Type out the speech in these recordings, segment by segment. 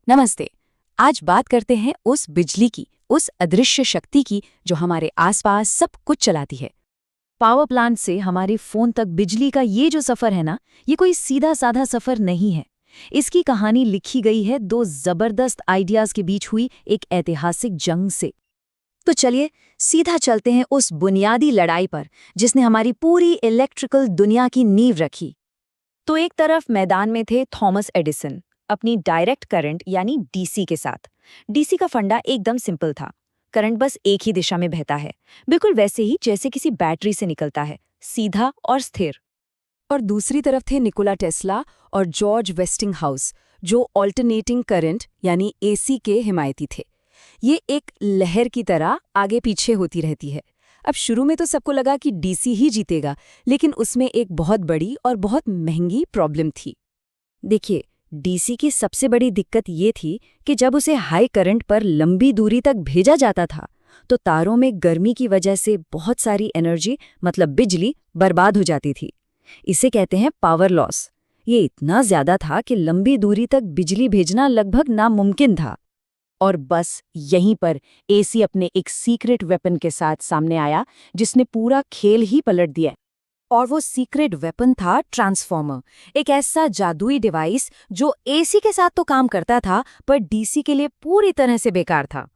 नमस्ते। आज बात करते हैं उस बिजली की, उस अदृश्य शक्ति की जो हमारे आसपास सब कुछ चलाती है। पावर प्लांट से हमारे फोन तक बिजली का ये जो सफर है ना, ये कोई सीधा साधा सफर नहीं है। इसकी कहानी लिखी गई है दो जबरदस्त आइडियाज के बीच हुई एक ऐतिहासिक जंग से। तो चलिए सीधा चलते हैं उस बुनियादी लड़ाई पर जिसने हमारी पूरी इलेक्ट्रिकल दुनिया की नींव रखी। तो एक तरफ मैदान में थे थॉमस एडिसन अपनी डायरेक्ट करंट यानी डीसी के साथ। डीसी का फंडा एकदम सिंपल था। करंट बस एक ही दिशा में बहता है, बिल्कुल वैसे ही जैसे किसी बैटरी से निकलता है, सीधा और स्थिर। और दूसरी तरफ थे निकोला टेस्ला और जॉर्ज वेस्टिंगहाउस, जो ऑल्टरनेटिंग करंट यानी एसी के हिमायती थे। ये एक लहर की तरह आगे पीछे होती रहती है। अब शुरू में तो सबको लगा कि डीसी ही जीतेगा, लेकिन उसमें एक बहुत बड़ी और बहुत महंगी प्रॉब्लम थी। देखिए, डीसी की सबसे बड़ी दिक्कत ये थी कि जब उसे हाई करंट पर लंबी दूरी तक भेजा जाता था तो तारों में गर्मी की वजह से बहुत सारी एनर्जी मतलब बिजली बर्बाद हो जाती थी। इसे कहते हैं पावर लॉस। ये इतना ज्यादा था कि लंबी दूरी तक बिजली भेजना लगभग नामुमकिन था। और बस यहीं पर एसी अपने एक सीक्रेट वेपन के साथ सामने आया जिसने पूरा खेल ही पलट दिया। और वो सीक्रेट वेपन था ट्रांसफॉर्मर, एक ऐसा जादुई डिवाइस जो एसी के साथ तो काम करता था पर डीसी के लिए पूरी तरह से बेकार था।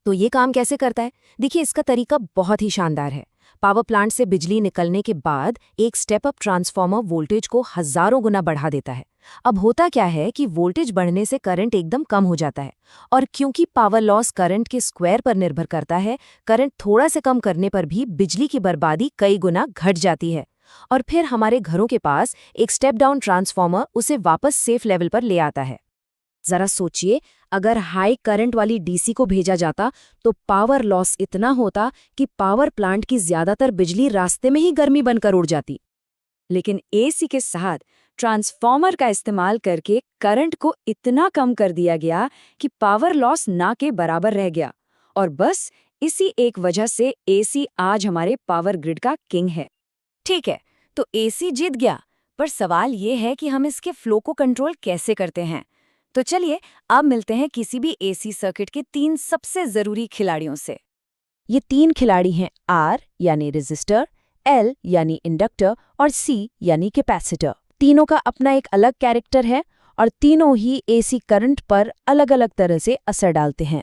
तो ये काम कैसे करता है? देखिए, इसका तरीका बहुत ही शानदार है। पावर प्लांट से बिजली निकलने के बाद एक स्टेप अप ट्रांसफॉर्मर वोल्टेज को हजारों गुना बढ़ा देता है। अब होता क्या है कि वोल्टेज बढ़ने से करंट एकदम कम हो जाता है, और क्योंकि पावर लॉस करंट के स्क्वायर पर निर्भर करता है, करंट थोड़ा से कम करने पर भी बिजली की बर्बादी कई गुना घट जाती है। और फिर हमारे घरों के पास एक स्टेप डाउन ट्रांसफॉर्मर उसे वापस सेफ लेवल पर ले आता है। जरा सोचिए, अगर हाई करंट वाली डीसी को भेजा जाता तो पावर लॉस इतना होता कि पावर प्लांट की ज्यादातर बिजली रास्ते में ही गर्मी बनकर उड़ जाती। लेकिन एसी के साथ ट्रांसफॉर्मर का इस्तेमाल करके करंट को इतना कम कर दिया गया कि पावर लॉस ना के बराबर रह गया। और बस इसी एक वजह से एसी आज हमारे पावर ग्रिड का किंग है। ठीक है, तो एसी जीत गया, पर सवाल ये है कि हम इसके फ्लो को कंट्रोल कैसे करते हैं। तो चलिए अब मिलते हैं किसी भी एसी सर्किट के 3 सबसे जरूरी खिलाड़ियों से। ये 3 खिलाड़ी हैं आर यानी रेजिस्टर, एल यानी इंडक्टर और सी यानी कैपेसिटर। तीनों का अपना एक अलग कैरेक्टर है और तीनों ही एसी करंट पर अलग अलग तरह से असर डालते हैं।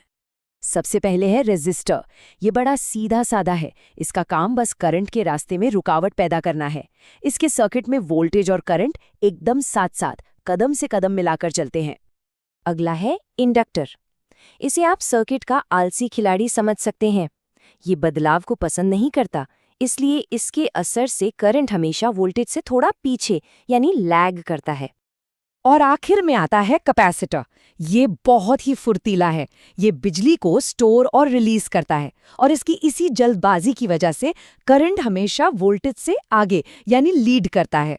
सबसे पहले है रेजिस्टर। ये बड़ा सीधा साधा है। इसका काम बस करंट के रास्ते में रुकावट पैदा करना है। इसके सर्किट में वोल्टेज और करंट एकदम साथ साथ कदम से कदम मिलाकर चलते हैं। अगला है इंडक्टर। इसे आप सर्किट का आलसी खिलाड़ी समझ सकते हैं। ये बदलाव को पसंद नहीं करता, इसलिए इसके असर से करंट हमेशा वोल्टेज से थोड़ा पीछे यानी लैग करता है। और आखिर में आता है कैपेसिटर। ये बहुत ही फुर्तीला है। ये बिजली को स्टोर और रिलीज करता है, और इसकी इसी जल्दबाजी की वजह से करंट हमेशा वोल्टेज से आगे यानी लीड करता है।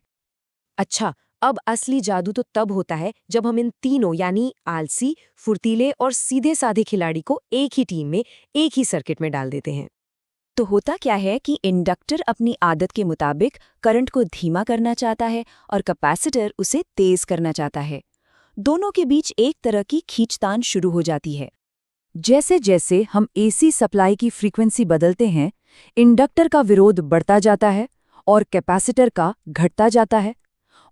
अच्छा, अब असली जादू तो तब होता है जब हम इन तीनों यानी आलसी, फुर्तीले और सीधे साधे खिलाड़ी को एक ही टीम में एक ही सर्किट में डाल देते हैं। तो होता क्या है कि इंडक्टर अपनी आदत के मुताबिक करंट को धीमा करना चाहता है और कैपेसिटर उसे तेज करना चाहता है। दोनों के बीच एक तरह की खींचतान शुरू हो जाती है। जैसे जैसे हम एसी सप्लाई की फ्रीक्वेंसी बदलते हैं, इंडक्टर का विरोध बढ़ता जाता है और कैपेसिटर का घटता जाता है।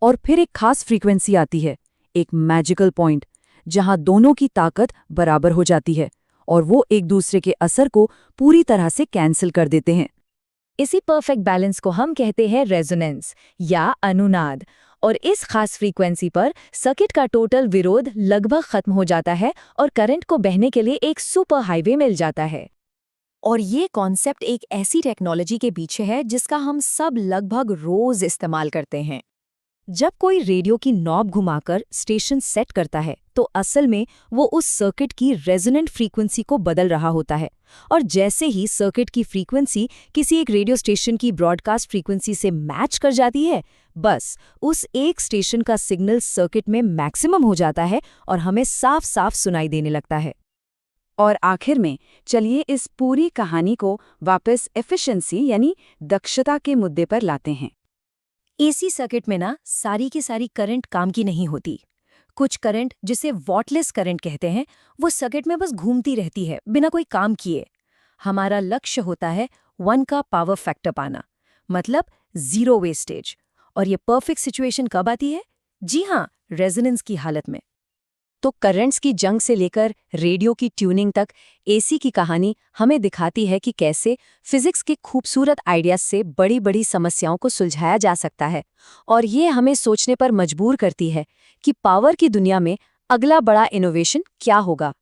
और फिर एक खास फ्रीक्वेंसी आती है, एक मैजिकल पॉइंट, जहां दोनों की ताकत बराबर हो जाती है और वो एक दूसरे के असर को पूरी तरह से कैंसिल कर देते हैं। इसी परफेक्ट बैलेंस को हम कहते हैं रेजोनेंस या अनुनाद। और इस खास फ्रीक्वेंसी पर सर्किट का टोटल विरोध लगभग खत्म हो जाता है और करंट को बहने के लिए एक सुपर हाईवे मिल जाता है। और ये कॉन्सेप्ट एक ऐसी टेक्नोलॉजी के पीछे है जिसका हम सब लगभग रोज इस्तेमाल करते हैं। जब कोई रेडियो की नॉब घुमाकर स्टेशन सेट करता है तो असल में वो उस सर्किट की रेजोनेंट फ्रीक्वेंसी को बदल रहा होता है। और जैसे ही सर्किट की फ्रीक्वेंसी किसी एक रेडियो स्टेशन की ब्रॉडकास्ट फ्रीक्वेंसी से मैच कर जाती है, बस उस एक स्टेशन का सिग्नल सर्किट में मैक्सिमम हो जाता है और हमें साफ साफ सुनाई देने लगता है। और आखिर में चलिए इस पूरी कहानी को वापस एफिशिएंसी यानी दक्षता के मुद्दे पर लाते हैं। एसी सर्किट में ना सारी की सारी करंट काम की नहीं होती। कुछ करंट, जिसे वॉटलेस करंट कहते हैं, वो सर्किट में बस घूमती रहती है बिना कोई काम किए। हमारा लक्ष्य होता है 1 का पावर फैक्टर पाना, मतलब जीरो वेस्टेज। और ये परफेक्ट सिचुएशन कब आती है? जी हाँ, रेजोनेंस की हालत में। तो करंट्स की जंग से लेकर रेडियो की ट्यूनिंग तक एसी की कहानी हमें दिखाती है कि कैसे फिजिक्स के खूबसूरत आइडियाज से बड़ी बड़ी समस्याओं को सुलझाया जा सकता है। और ये हमें सोचने पर मजबूर करती है कि पावर की दुनिया में अगला बड़ा इनोवेशन क्या होगा।